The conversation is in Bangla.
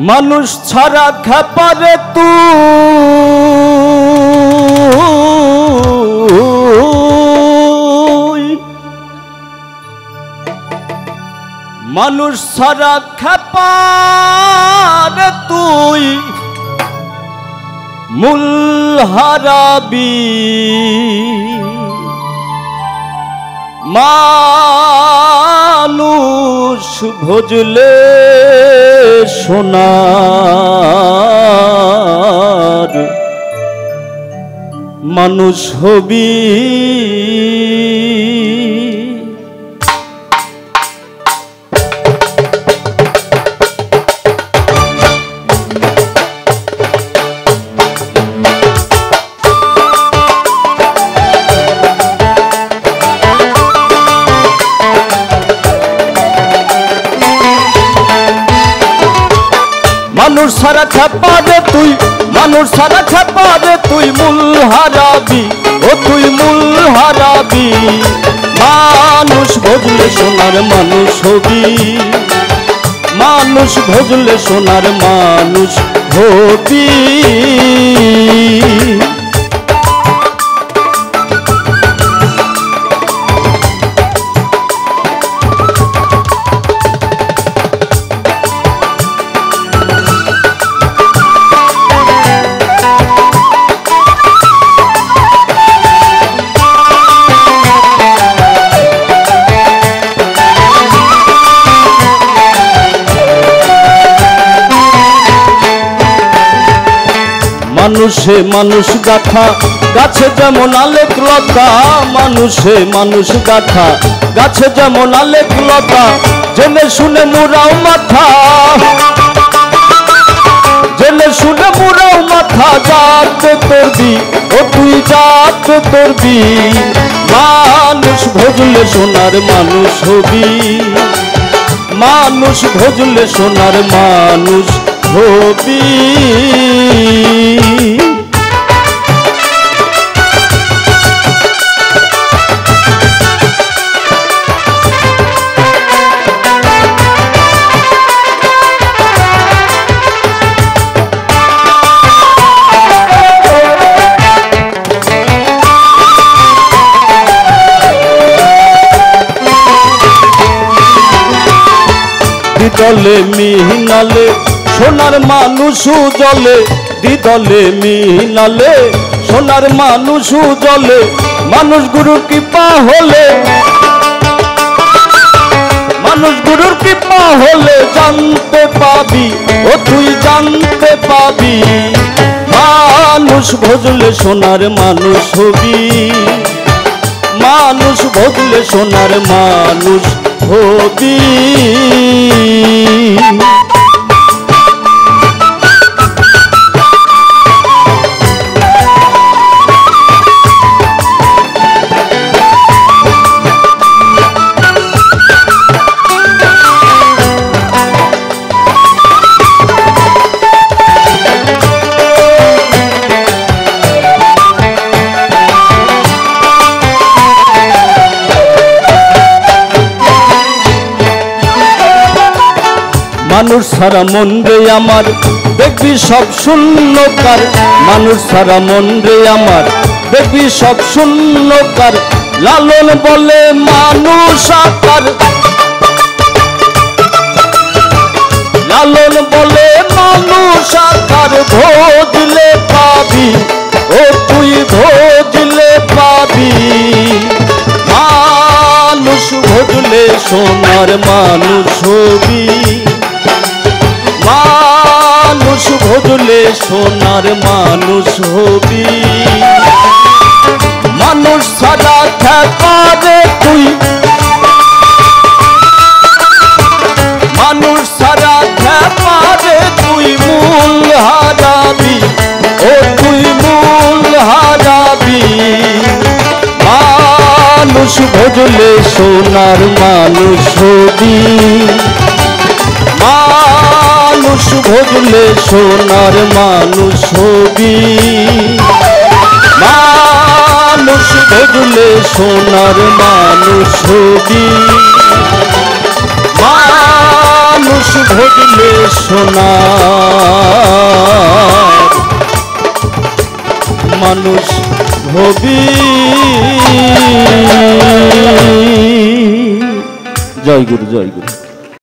মানুষ ছাড়া খেপারে তুই, মানুষ ছাড়া খেপারে তুই মূল হারাবি। মানুষ ভজলে সোনার মানুষ হবি। মানুষ ছাড়া খেপারে তুই, মানুষ ছাড়া খেপারে তুই মূল হারাবি, ও তুই মূল হারাবি। মানুষ ভজলে সোনার মানুষ হবি, মানুষ ভজলে সোনার মানুষ হবি। মানুষে মানুষ গাথা গাছে যেমন আলেক লতা, মানুষে মানুষ গাথা গাছে যেমন আলেক লতা। জেনে শুনে মুরাও মাথা, জেনে শুনে মুরাও মাথা। যাতে তোরবি, ও তুই যাতে তোরবি। মানুষ ভজলে সোনার মানুষ হবি, মানুষ ভজলে সোনার মানুষ হবি। দ্বিদলে মিহিনালে সোনার মানুষ জলে, দ্বিদলে মিহিনালে সোনার মানুষ জলে। মানুষ গুরুর কৃপা হলে, মানুষ গুরুর কৃপা হলে জানতে পাবি, ও তুই জানতে পাবি। মানুষ ভজলে সোনার মানুষ হবি, মানুষ ভজলে সোনার মানুষ হবি। মানুষ ছাড়া মন রে আমার দেখবি সব শূন্যকার, মানুষ ছাড়া মন রে আমার দেখবি সব শূন্যকার। লালন বলে মানুষ আকার, লালন বলে মানুষ আকার। ভজলে পাবি, ও তুই ভজলে পাবি। মানুষ ভজলে সোনার মানুষ হবি, মানুষ ভজলে সোনার মানুষ হবি। মানুষ ছাড়া খেপারে তুই, মানুষ ছাড়া খেপারে তুই মূল হারাবি, ও তুই মূল হারাবি। মানুষ ভজলে সোনার মানুষ হবি, মানুষ ভজলে সোনার মানুষ হবি। মানুষ ভজলে সোনার মানুষ হবি, মানুষ হইলে সোনা মানুষ হবি। জয় গুরু, জয় গুরু।